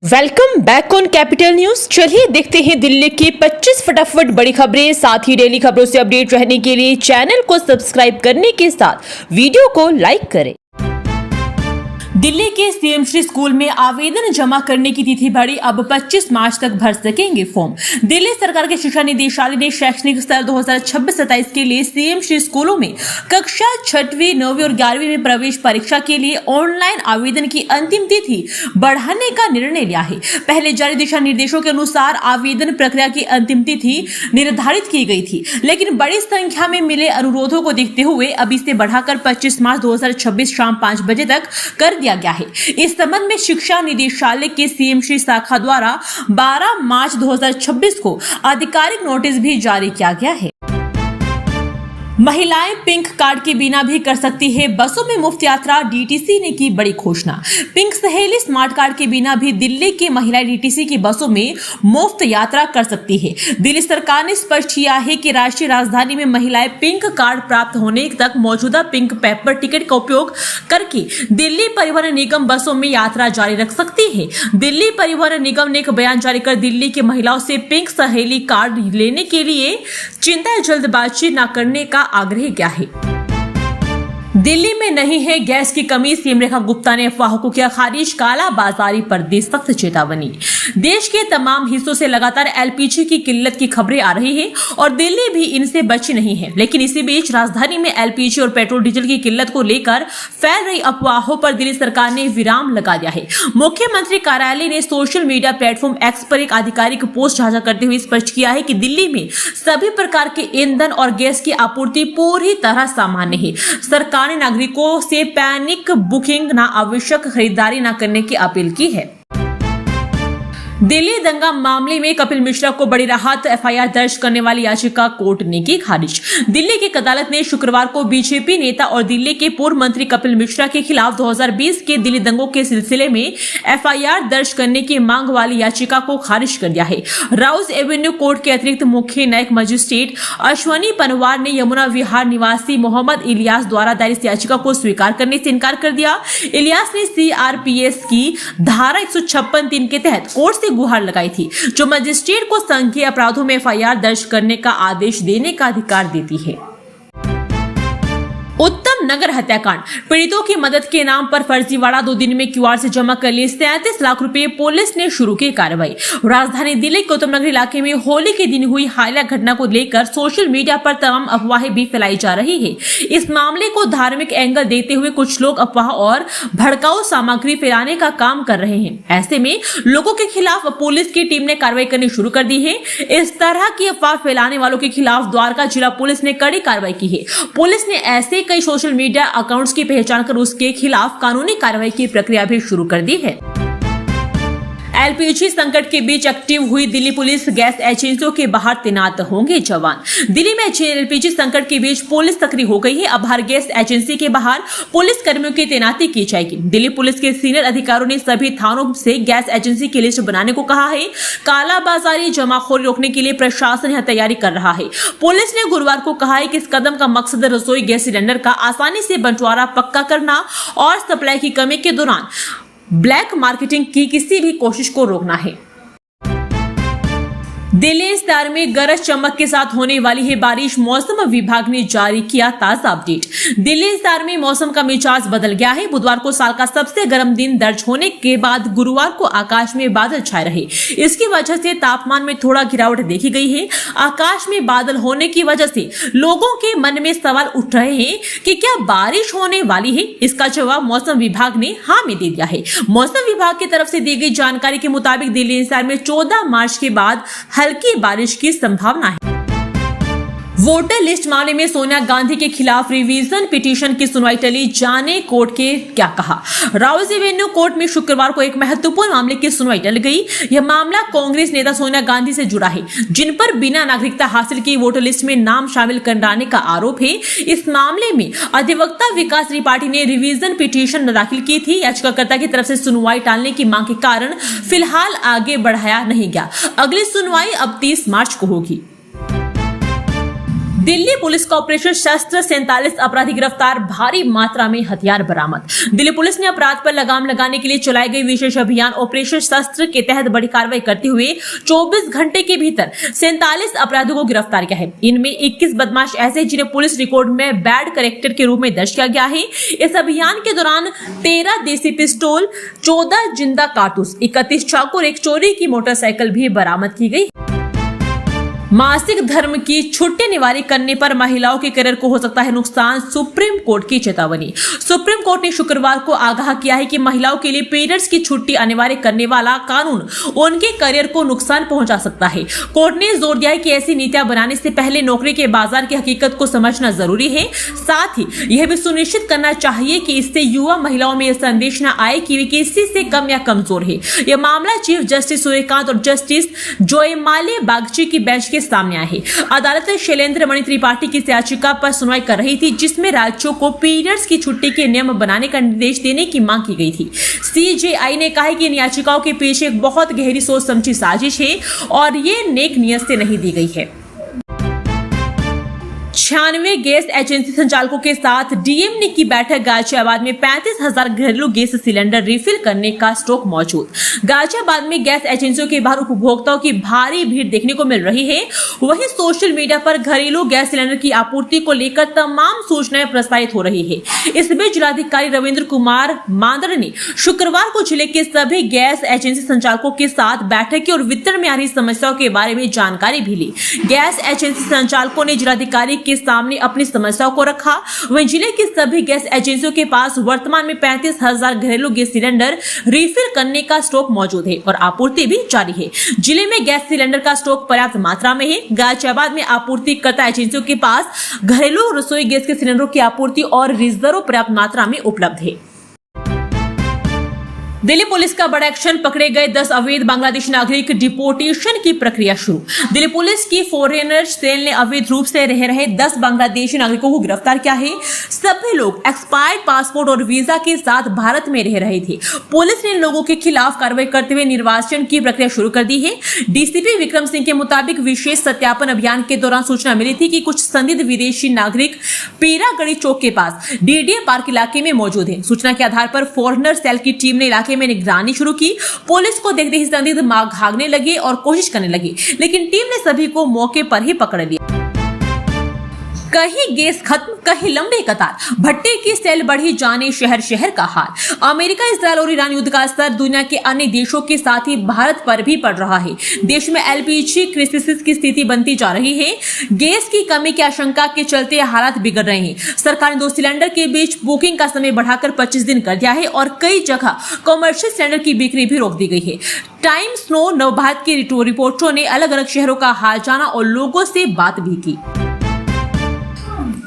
Welcome back on capital news. चलिए देखते हैं दिल्ली की 25 फटाफट बड़ी खबरें। साथ ही डेली खबरों से अपडेट रहने के लिए चैनल को सब्सक्राइब करने के साथ वीडियो को लाइक करें। दिल्ली के सीएमसी स्कूल में आवेदन जमा करने की तिथि बढ़ी, अब 25 मार्च तक भर सकेंगे फॉर्म। दिल्ली सरकार के शिक्षा निदेशालय ने शैक्षणिक साल 2026-27 के लिए सीएमसी स्कूलों में कक्षा 6वीं, 9वीं और 11वीं में प्रवेश परीक्षा के लिए ऑनलाइन आवेदन की अंतिम तिथि बढ़ाने का निर्णय लिया है। पहले जारी दिशा निर्देशों के अनुसार आवेदन प्रक्रिया की अंतिम तिथि निर्धारित की गई थी, लेकिन बड़ी संख्या में मिले अनुरोधों को देखते हुए अब इसे बढ़ाकर 25 मार्च 2026 शाम 5 बजे तक कर दिया गया है। इस संबंध में शिक्षा निदेशालय के सीएमसी शाखा द्वारा 12 मार्च 2026 को आधिकारिक नोटिस भी जारी किया गया है। महिलाएं पिंक कार्ड के बिना भी कर सकती है बसों में मुफ्त यात्रा, डीटीसी ने की बड़ी घोषणा। पिंक सहेली स्मार्ट कार्ड के बिना भी दिल्ली की महिलाएं डीटीसी की बसों में मुफ्त यात्रा कर सकती है। दिल्ली सरकार ने स्पष्ट किया है कि राष्ट्रीय राजधानी में महिलाएं पिंक कार्ड प्राप्त होने तक मौजूदा पिंक पेपर टिकट का उपयोग करके दिल्ली परिवहन निगम बसों में यात्रा जारी रख सकती है। दिल्ली परिवहन निगम ने एक बयान जारी कर दिल्ली की महिलाओं से पिंक सहेली कार्ड लेने के लिए चिंता या जल्दबाजी न करने का आग्रह किया है। दिल्ली में नहीं है गैस की कमी, सीएम रेखा गुप्ता ने अफवाहों को किया खारिज, कालाबाजारी पर दी सख्त चेतावनी। देश के तमाम हिस्सों से लगातार एलपीजी की किल्लत की खबरें आ रही हैं और दिल्ली भी इनसे बची नहीं है, लेकिन इसी बीच राजधानी में एलपीजी और पेट्रोल डीजल की किल्लत को लेकर फैल रही अफवाहों पर दिल्ली सरकार ने विराम लगा दिया है। मुख्यमंत्री कार्यालय ने सोशल मीडिया प्लेटफॉर्म एक्स पर एक आधिकारिक पोस्ट साझा करते हुए स्पष्ट किया है कि दिल्ली में सभी प्रकार के ईंधन और गैस की आपूर्ति पूरी तरह सामान्य है। सरकार ने नागरिकों से पैनिक बुकिंग, ना आवश्यक खरीदारी न करने की अपील की है। दिल्ली दंगा मामले में कपिल मिश्रा को बड़ी राहत, एफआईआर दर्ज करने वाली याचिका कोर्ट ने की खारिज। दिल्ली की एक अदालत ने शुक्रवार को बीजेपी नेता और दिल्ली के पूर्व मंत्री कपिल मिश्रा के खिलाफ 2020 के दिल्ली दंगों के सिलसिले में एफआईआर दर्ज करने की मांग वाली याचिका को खारिज कर दिया है। राउज एवेन्यू कोर्ट के अतिरिक्त मुख्य न्यायिक मजिस्ट्रेट अश्वनी पनवार ने यमुना विहार निवासी मोहम्मद इलियास द्वारा दायर इस याचिका को स्वीकार करने से इनकार कर दिया। इलियास ने सीआरपीएस की धारा 156(3) के तहत कोर्ट से गुहार लगाई थी, जो मजिस्ट्रेट को संज्ञेय अपराधों में एफआईआर दर्ज करने का आदेश देने का अधिकार देती है। उत्तम नगर हत्याकांड, पीड़ितों की मदद के नाम पर फर्जीवाड़ा, 2 दिन में क्यूआर से जमा कर लिए 37 लाख रुपए, पुलिस ने शुरू की कार्रवाई। राजधानी दिल्ली के उत्तम नगर इलाके में होली के दिन हुई हालिया घटना को लेकर सोशल मीडिया पर तमाम अफवाहें भी फैलाई जा रही है। इस मामले को धार्मिक एंगल देते हुए कुछ लोग अफवाह और भड़काऊ सामग्री फैलाने का काम कर रहे हैं। ऐसे में लोगों के खिलाफ पुलिस की टीम ने कार्रवाई करनी शुरू कर दी है। इस तरह की अफवाह फैलाने वालों के खिलाफ द्वारका जिला पुलिस ने कड़ी कार्रवाई की है। पुलिस ने ऐसे कई सोशल मीडिया अकाउंट्स की पहचान कर उसके खिलाफ कानूनी कार्रवाई की प्रक्रिया भी शुरू कर दी है। एलपीजी संकट के बीच एक्टिव हुई दिल्ली पुलिस, गैस एजेंसियों के बाहर तैनात होंगे जवान। दिल्ली में एलपीजी संकट के बीच पुलिस सक्रिय हो गई है। अब हर गैस एजेंसी के बाहर पुलिस कर्मियों की तैनाती की जाएगी। दिल्ली पुलिस के सीनियर अधिकारियों ने सभी थानों से गैस एजेंसी की लिस्ट बनाने को कहा है। कालाबाजारी, जमाखोरी रोकने के लिए प्रशासन यह तैयारी कर रहा है। पुलिस ने गुरुवार को कहा है कि इस कदम का मकसद रसोई गैस सिलेंडर का आसानी से बंटवारा पक्का करना और सप्लाई की कमी के दौरान ब्लैक मार्केटिंग की किसी भी कोशिश को रोकना है। दिल्ली शहर में गरज चमक के साथ होने वाली है बारिश, मौसम विभाग ने जारी किया ताजा अपडेट। दिल्ली शहर में मौसम का मिजाज बदल गया है। बुधवार को साल का सबसे गर्म दिन दर्ज होने के बाद गुरुवार को आकाश में बादल छाए रहे। इसकी वजह से तापमान में थोड़ा गिरावट देखी गई है। आकाश में बादल होने की वजह से लोगों के मन में सवाल उठ रहे हैं कि क्या बारिश होने वाली है। इसका जवाब मौसम विभाग ने हाँ में दे दिया है। मौसम विभाग की तरफ से दी गई जानकारी के मुताबिक दिल्ली शहर में 14 मार्च के बाद हल्की बारिश की संभावना है। वोटर लिस्ट मामले में सोनिया गांधी के खिलाफ रिवीजन पिटीशन की सुनवाई टली, जाने कोर्ट के क्या कहा। राउज एवेन्यू कोर्ट में शुक्रवार को एक महत्वपूर्ण मामले की सुनवाई टल गई। यह मामला कांग्रेस नेता सोनिया गांधी से जुड़ा है, जिन पर बिना नागरिकता हासिल की वोटर लिस्ट में नाम शामिल कराने का आरोप है। इस मामले में अधिवक्ता विकास त्रिपाठी ने रिवीजन पिटीशन दाखिल की थी। याचिकाकर्ता की तरफ से सुनवाई टालने की मांग के कारण फिलहाल आगे बढ़ाया नहीं गया। अगली सुनवाई अब 30 मार्च को होगी। दिल्ली पुलिस का ऑपरेशन शस्त्र 47 अपराधी गिरफ्तार, भारी मात्रा में हथियार बरामद। दिल्ली पुलिस ने अपराध पर लगाम लगाने के लिए चलाई गई विशेष अभियान ऑपरेशन शस्त्र के तहत बड़ी कार्रवाई करते हुए 24 घंटे के भीतर 47 अपराधियों को गिरफ्तार किया है। इनमें 21 बदमाश ऐसे जिन्हें पुलिस रिकॉर्ड में बैड कैरेक्टर के रूप में दर्ज किया गया है। इस अभियान के दौरान 13 देसी पिस्तौल, 14 जिंदा कारतूस, 31 चाकू और एक चोरी की मोटरसाइकिल भी बरामद की गई। मासिक धर्म की छुट्टी निवारी करने पर महिलाओं के करियर को हो सकता है नुकसान, सुप्रीम कोर्ट की चेतावनी। सुप्रीम कोर्ट ने शुक्रवार को आगाह किया है कि महिलाओं के लिए पीरियड्स की छुट्टी अनिवार्य करने वाला कानून उनके करियर को नुकसान पहुंचा सकता है। कोर्ट ने जोर दिया है कि ऐसी नीतियां बनाने से पहले नौकरी के बाजार की हकीकत को समझना जरूरी है। साथ ही यह भी सुनिश्चित करना चाहिए कि इससे युवा महिलाओं में यह संदेश न आए कि वे किसी से कम या कमजोर है। यह मामला चीफ जस्टिस सूर्यकांत और जस्टिस जोयमाले बागची की बेंच के सामने आया है। अदालत शैलेंद्र मणि त्रिपाठी की याचिका पर सुनवाई कर रही थी, जिसमें राज्यों को पीरियड्स की छुट्टी के नियम बनाने का निर्देश देने की मांग की गई थी। सीजेआई ने कहा है कि इन याचिकाओं के पीछे एक बहुत गहरी सोच समझी साजिश है और ये नेक नियत से नहीं दी गई है। 96 गैस एजेंसी संचालकों के साथ डीएम ने की बैठक। गाजियाबाद में 35,000 घरेलू गैस सिलेंडर रिफिल करने का स्टॉक मौजूद। गाजियाबाद में गैस एजेंसियों के बाहर उपभोक्ताओं की भारी भीड़ देखने को मिल रही है। वहीं सोशल मीडिया पर घरेलू गैस सिलेंडर की आपूर्ति को लेकर तमाम सूचनाएं प्रसारित हो रही है। इस बीच जिलाधिकारी रविंद्र कुमार मांदड़ ने शुक्रवार को जिले के सभी गैस एजेंसी संचालकों के साथ बैठक की और वितरण में आ रही समस्याओं के बारे में जानकारी भी ली। गैस एजेंसी संचालकों ने जिलाधिकारी के सामने अपनी समस्याओं को रखा। वहीं जिले की सभी गैस एजेंसियों के पास वर्तमान में 35,000 घरेलू गैस सिलेंडर रिफिल करने का स्टॉक मौजूद है और आपूर्ति भी जारी है। जिले में गैस सिलेंडर का स्टॉक पर्याप्त मात्रा में है। गाजियाबाद में आपूर्तिकर्ता एजेंसियों के पास घरेलू रसोई गैस के सिलेंडरों की आपूर्ति और रिजर्व पर्याप्त मात्रा में उपलब्ध है। दिल्ली पुलिस का बड़ा एक्शन, पकड़े गए 10 अवैध बांग्लादेशी नागरिक, डिपोर्टेशन की प्रक्रिया शुरू। दिल्ली पुलिस की फॉरेनर सेल ने अवैध रूप से रह रहे 10 बांग्लादेशी नागरिकों को गिरफ्तार किया है। सभी लोग एक्सपायर्ड पासपोर्ट और वीजा के साथ भारत में रह रहे थे। पुलिस ने इन लोगों के खिलाफ कार्रवाई करते हुए निर्वाचन की प्रक्रिया शुरू कर दी है। डीसीपी विक्रम सिंह के मुताबिक विशेष सत्यापन अभियान के दौरान सूचना मिली थी कि कुछ संदिग्ध विदेशी नागरिक पीरागढ़ी चौक के पास डीडीए पार्क इलाके में मौजूद है। सूचना के आधार पर फॉरेनर सेल की टीम ने इलाके में निगरानी शुरू की। पुलिस को देखते ही संदिग्ध भागने लगे और कोशिश करने लगे, लेकिन टीम ने सभी को मौके पर ही पकड़ लिया। कहीं गैस खत्म, कहीं लंबे कतार, भट्टे की सेल बढ़ी, जाने शहर शहर का हाल। अमेरिका, इजरायल और ईरान युद्ध का असर दुनिया के अन्य देशों के साथ ही भारत पर भी पड़ रहा है। देश में एलपीजी क्राइसिस की स्थिति बनती जा रही है। गैस की कमी की आशंका के चलते हालात बिगड़ रहे हैं। सरकार ने 2 सिलेंडर के बीच बुकिंग का समय बढ़ाकर 25 दिन कर दिया है और कई जगह कमर्शियल सिलेंडर की बिक्री भी रोक दी गई है। टाइम्स नो नवभारत की रिपोर्टरों ने अलग अलग शहरों का हाल जाना और लोगों से बात भी की।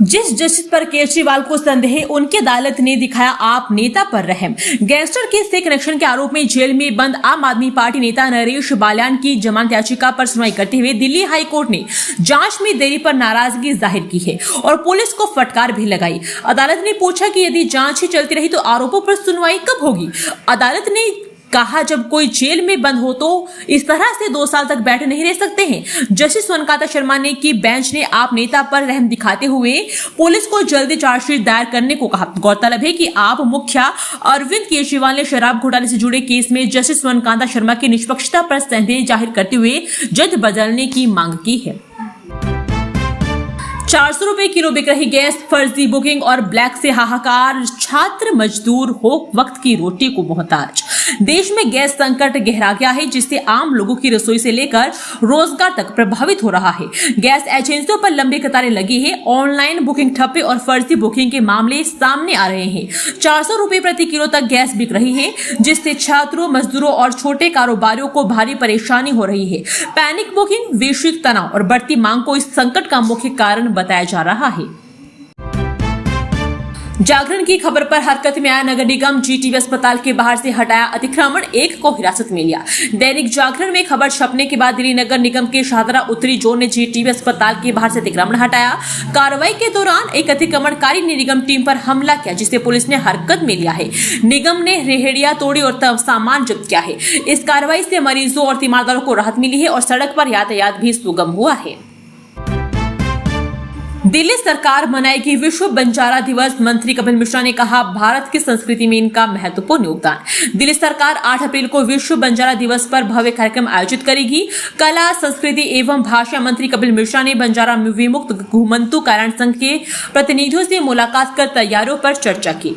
जिस जस्टिस पर केजरीवाल को संदेह, उनकी अदालत ने दिखाया आप नेता पर रहम। गैंगस्टर केस से कनेक्शन के आरोप में जेल में बंद आम आदमी पार्टी नेता नरेश बाल्यान की जमानत याचिका पर सुनवाई करते हुए दिल्ली हाई कोर्ट ने जांच में देरी पर नाराजगी जाहिर की है और पुलिस को फटकार भी लगाई। अदालत ने पूछा कि यदि जांच ही चलती रही तो आरोपों पर सुनवाई कब होगी। अदालत ने कहा जब कोई जेल में बंद हो तो इस तरह से 2 साल तक बैठे नहीं रह सकते हैं। जस्टिस सोनकांता शर्मा ने की बेंच ने आप नेता पर रहम दिखाते हुए पुलिस को जल्दी चार्जशीट दायर करने को कहा। गौरतलब है कि आप मुखिया अरविंद केजरीवाल ने शराब घोटाले से जुड़े केस में जस्टिस सोनकांता शर्मा की निष्पक्षता पर संदेह जाहिर करते हुए जज बदलने की मांग की है। 400 रुपए किलो बिक रही गैस, फर्जी बुकिंग और ब्लैक से हाहाकार, छात्र मजदूर हो वक्त की रोटी को मोहताज। देश में गैस संकट गहरा गया है, जिससे आम लोगों की रसोई से लेकर रोजगार तक प्रभावित हो रहा है। गैस एजेंसियों पर लंबी कतारें लगी है, ऑनलाइन बुकिंग ठप्पे और फर्जी बुकिंग के मामले सामने आ रहे हैं। 400 रुपए प्रति किलो तक गैस बिक रही है, जिससे छात्रों, मजदूरों और छोटे कारोबारियों को भारी परेशानी हो रही है। पैनिक बुकिंग, वैश्विक तनाव और बढ़ती मांग को इस संकट का मुख्य कारण बताया जा रहा है। जागरण की खबर पर हरकत में आया नगर निगम, जीटीबी अस्पताल के बाहर से हटाया अतिक्रमण, एक को हिरासत में लिया। दैनिक जागरण में खबर छपने के बाद दिल्ली नगर निगम के शाहदरा उत्तरी जोन ने जीटीबी अस्पताल के बाहर से अतिक्रमण हटाया। कार्रवाई के दौरान एक अतिक्रमणकारी ने निगम टीम पर हमला किया, जिसे पुलिस ने हरकत में लिया है। निगम ने रेहड़ियां तोड़ी और सामान जब्त किया है। इस कार्रवाई से मरीजों और तीमारदारों को राहत मिली है और सड़क पर यातायात भी सुगम हुआ है। दिल्ली सरकार मनाएगी विश्व बंजारा दिवस। मंत्री कपिल मिश्रा ने कहा, भारत की संस्कृति में इनका महत्वपूर्ण योगदान। दिल्ली सरकार 8 अप्रैल को विश्व बंजारा दिवस पर भव्य कार्यक्रम आयोजित करेगी। कला, संस्कृति एवं भाषा मंत्री कपिल मिश्रा ने बंजारा विमुक्त घुमंतु कल्याण संघ के प्रतिनिधियों से मुलाकात कर तैयारियों पर चर्चा की।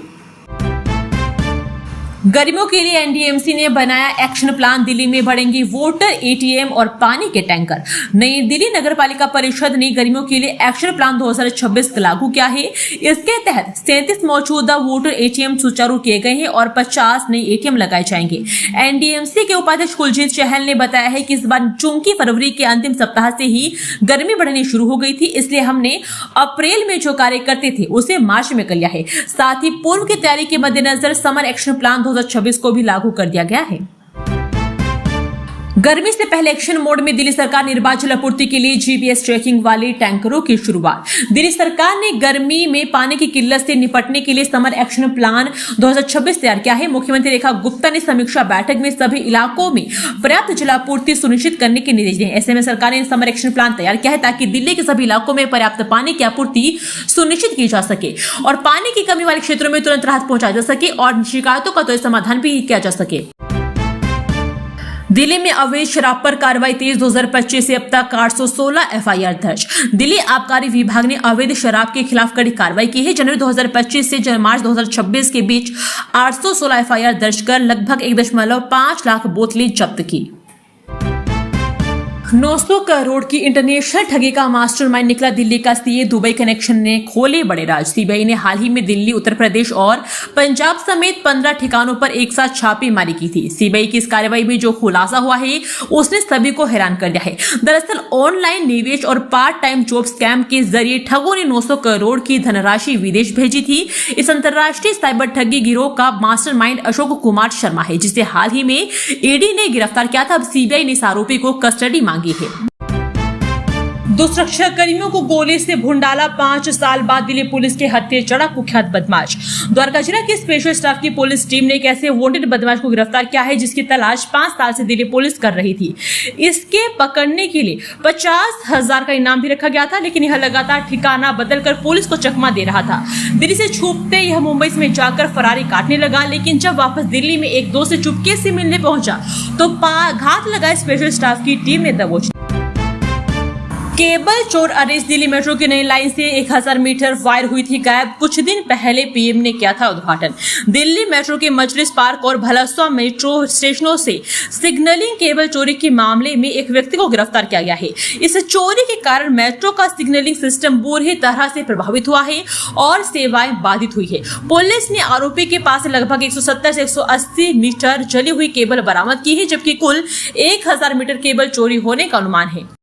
गर्मियों के लिए एनडीएमसी ने बनाया एक्शन प्लान। दिल्ली में बढ़ेंगी वोटर, एटीएम और पानी के टैंकर। नई दिल्ली नगर पालिका परिषद ने गर्मियों के लिए एक्शन प्लान 2026 लागू किया है। इसके तहत 37 मौजूदा वोटर एटीएम सुचारू किए गए हैं और 50 नए एटीएम लगाए जाएंगे। एनडीएमसी के उपाध्यक्ष कुलजीत चहल ने बताया है कि इस बार चूंकि फरवरी के अंतिम सप्ताह से ही गर्मी बढ़नी शुरू हो गई थी, इसलिए हमने अप्रैल में जो कार्य करते थे उसे मार्च में कर लिया है। साथ ही पूर्व की तैयारी के मद्देनजर समर एक्शन प्लान 2026 को भी लागू कर दिया गया है। गर्मी से पहले एक्शन मोड में दिल्ली सरकार निर्बाध जल आपूर्ति के लिए जीपीएस ट्रैकिंग वाले टैंकरों की शुरुआत। दिल्ली सरकार ने गर्मी में पानी की किल्लत से निपटने के लिए समर एक्शन प्लान 2026 तैयार किया है। मुख्यमंत्री रेखा गुप्ता ने समीक्षा बैठक में सभी इलाकों में पर्याप्त जलापूर्ति सुनिश्चित करने के निर्देश दिए। ऐसे में सरकार ने समर एक्शन प्लान तैयार किया है ताकि दिल्ली के सभी इलाकों में पर्याप्त पानी की आपूर्ति सुनिश्चित की जा सके और पानी की कमी वाले क्षेत्रों में तुरंत राहत पहुंचाई जा सके और शिकायतों का त्वरित समाधान भी किया जा सके। दिल्ली में अवैध शराब पर कार्रवाई तेज। 2025 से अब तक 816 एफआईआर दर्ज। दिल्ली आबकारी विभाग ने अवैध शराब के खिलाफ कड़ी कार्रवाई की है। जनवरी 2025 से मार्च 2026 के बीच 816 एफआईआर दर्ज कर लगभग 1.5 लाख बोतलें जब्त की। 900 करोड़ की इंटरनेशनल ठगी का मास्टरमाइंड निकला दिल्ली का सीए। दुबई कनेक्शन ने खोले बड़े राज। सीबीआई ने हाल ही में दिल्ली, उत्तर प्रदेश और पंजाब समेत 15 ठिकानों पर एक साथ छापेमारी की थी। सीबीआई की इस कार्रवाई में जो खुलासा हुआ है उसने सभी को हैरान कर दिया है। दरअसल ऑनलाइन निवेश और पार्ट टाइम जॉब स्कैम के जरिए ठगों ने 900 करोड़ की धनराशि विदेश भेजी थी। इस अंतर्राष्ट्रीय साइबर ठगी गिरोह का मास्टरमाइंड अशोक कुमार शर्मा है, जिसे हाल ही में ईडी ने गिरफ्तार किया था। अब सीबीआई ने इस आरोपी को कस्टडी मांगी है। दो सुरक्षा कर्मियों को गोली से भून डाला। 5 साल बाद दिल्ली पुलिस के हत्थे चढ़ा कुख्यात बदमाश। द्वारका जिला की स्पेशल स्टाफ की पुलिस टीम ने एक ऐसे वांटेड बदमाश को गिरफ्तार किया है जिसकी तलाश 5 साल से दिल्ली पुलिस कर रही थी। इसके पकड़ने के लिए 50,000 का इनाम भी रखा गया था, लेकिन यह लगातार ठिकाना बदलकर पुलिस को चकमा दे रहा था। दिल्ली से छूटते यह मुंबई में जाकर फरारी काटने लगा, लेकिन जब वापस दिल्ली में एक दोस्त से चुपके से मिलने पहुंचा तो घात लगाए स्पेशल स्टाफ की टीम ने दबोच। केबल चोर अरेस्ट। दिल्ली मेट्रो की नई लाइन से 1000 मीटर वायर हुई थी गायब। कुछ दिन पहले पीएम ने किया था उद्घाटन। दिल्ली मेट्रो के मजलिस पार्क और भलस्वा मेट्रो स्टेशनों से सिग्नलिंग केबल चोरी के मामले में एक व्यक्ति को गिरफ्तार किया गया है। इस चोरी के कारण मेट्रो का सिग्नलिंग सिस्टम बुरी तरह से प्रभावित हुआ है और सेवाएं बाधित हुई है। पुलिस ने आरोपी के पास से लगभग 170 से 180 मीटर जली हुई केबल बरामद की है, जबकि कुल 1000 मीटर केबल चोरी होने का अनुमान है।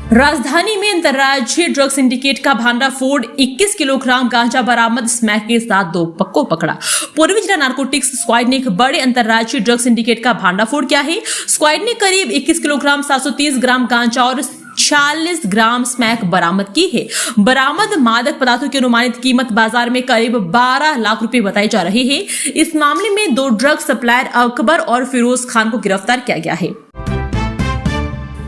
राजधानी में अंतर्राज्यीय ड्रग सिंडिकेट का भांडाफोड़। 21 किलोग्राम गांजा बरामद। स्मैक के साथ 2 को पकड़ा। पूर्वी जिला नारकोटिक्स स्क्वाड ने एक बड़े अंतर्राज्यीय ड्रग सिंडिकेट का भांडाफोड़ किया है। स्क्वाड ने करीब 21 किलोग्राम 730 ग्राम गांजा और 40 ग्राम स्मैक बरामद की है। बरामद मादक पदार्थों की अनुमानित कीमत बाजार में करीब 12 लाख रुपए बताई जा रही है। इस मामले में 2 ड्रग सप्लायर अकबर और फिरोज खान को गिरफ्तार किया गया है।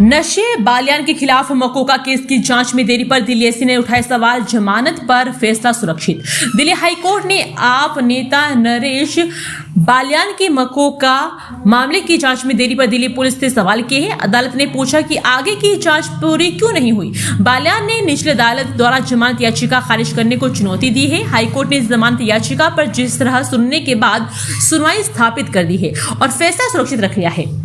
नशे बालियान के खिलाफ मकोका केस की जांच में देरी पर दिल्ली एससी ने उठाए सवाल। जमानत पर फैसला सुरक्षित। दिल्ली हाईकोर्ट ने आप नेता नरेश बालियान के मकोका मामले की जांच में देरी पर दिल्ली पुलिस से सवाल किए हैं। अदालत ने पूछा कि आगे की जांच पूरी क्यों नहीं हुई। बालियान ने निचली अदालत द्वारा जमानत याचिका खारिज करने को चुनौती दी है। हाईकोर्ट ने इस जमानत याचिका पर जिस तरह सुनने के बाद सुनवाई स्थापित कर दी है और फैसला सुरक्षित रख लिया है।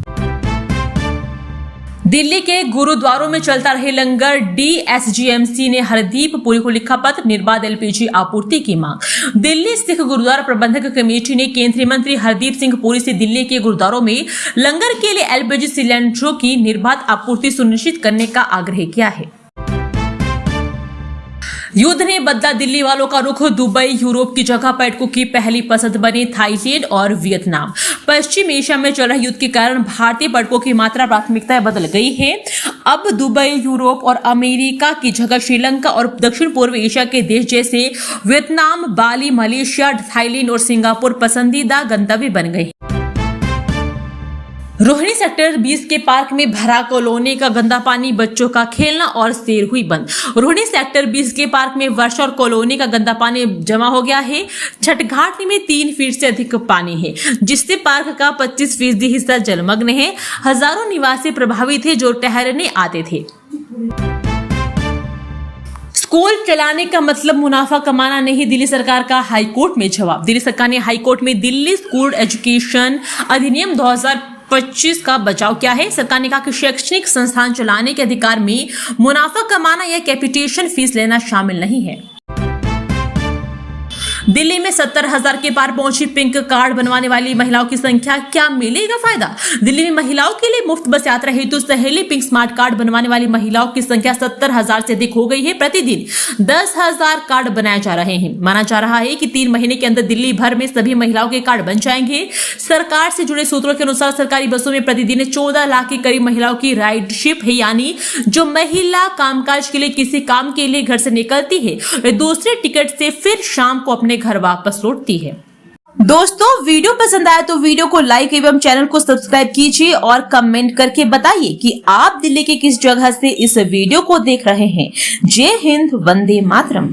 दिल्ली के गुरुद्वारों में चलता रहे लंगर। डीएसजीएमसी ने हरदीप पुरी को लिखा पत्र। निर्बाध एलपीजी आपूर्ति की मांग। दिल्ली सिख गुरुद्वारा प्रबंधक कमेटी ने केंद्रीय मंत्री हरदीप सिंह पुरी से दिल्ली के गुरुद्वारों में लंगर के लिए एलपीजी सिलेंडरों की निर्बाध आपूर्ति सुनिश्चित करने का आग्रह किया है। युद्ध ने बदला दिल्ली वालों का रुख। दुबई यूरोप की जगह पर्यटकों की पहली पसंद बने थाईलैंड और वियतनाम। पश्चिम एशिया में चल रहे युद्ध के कारण भारतीय पर्यटकों की मात्रा प्राथमिकताएं बदल गई है। अब दुबई, यूरोप और अमेरिका की जगह श्रीलंका और दक्षिण पूर्व एशिया के देश जैसे वियतनाम, बाली, मलेशिया, थाईलैंड और सिंगापुर पसंदीदा गंतव्य बन गए। रोहिणी सेक्टर 20 के पार्क में भरा कॉलोनी का गंदा पानी, बच्चों का खेलना और सैर हुई बंद। रोहिणी सेक्टर 20 के पार्क में वर्ष और कॉलोनी का गंदा पानी जमा हो गया है। छठ घाट में 3 फीट से अधिक पानी है, जिससे पार्क का 25% हिस्सा जलमग्न है। हजारों निवासी प्रभावित है जो टहलने आते थे। स्कूल चलाने का मतलब मुनाफा कमाना नहीं, दिल्ली सरकार का हाईकोर्ट में जवाब। दिल्ली सरकार ने हाईकोर्ट में दिल्ली स्कूल एजुकेशन अधिनियम 2025 का बचाव किया है। सरकार ने कहा कि शैक्षणिक संस्थान चलाने के अधिकार में मुनाफा कमाना या कैपिटेशन फीस लेना शामिल नहीं है। दिल्ली में 70,000 के पार पहुंची पिंक कार्ड बनवाने वाली महिलाओं की संख्या, क्या मिलेगा फायदा? दिल्ली में महिलाओं के लिए मुफ्त बस यात्रा हेतु सहेली पिंक स्मार्ट कार्ड बनवाने वाली महिलाओं की संख्या 70,000 से अधिक हो गई है। प्रतिदिन 10,000 कार्ड बनाए जा रहे हैं। माना जा रहा है कि 3 महीने के अंदर दिल्ली भर में सभी महिलाओं के कार्ड बन जाएंगे। सरकार से जुड़े सूत्रों के अनुसार सरकारी बसों में प्रतिदिन 14 लाख के करीब महिलाओं की राइडशिप है, यानी जो महिला कामकाज के लिए किसी काम के लिए घर से निकलती है, वे दूसरे टिकट से फिर शाम को अपने घर वापस लौटती है। दोस्तों, वीडियो पसंद आया तो वीडियो को लाइक एवं चैनल को सब्सक्राइब कीजिए और कमेंट करके बताइए कि आप दिल्ली के किस जगह से इस वीडियो को देख रहे हैं। जय हिंद, वंदे मातरम।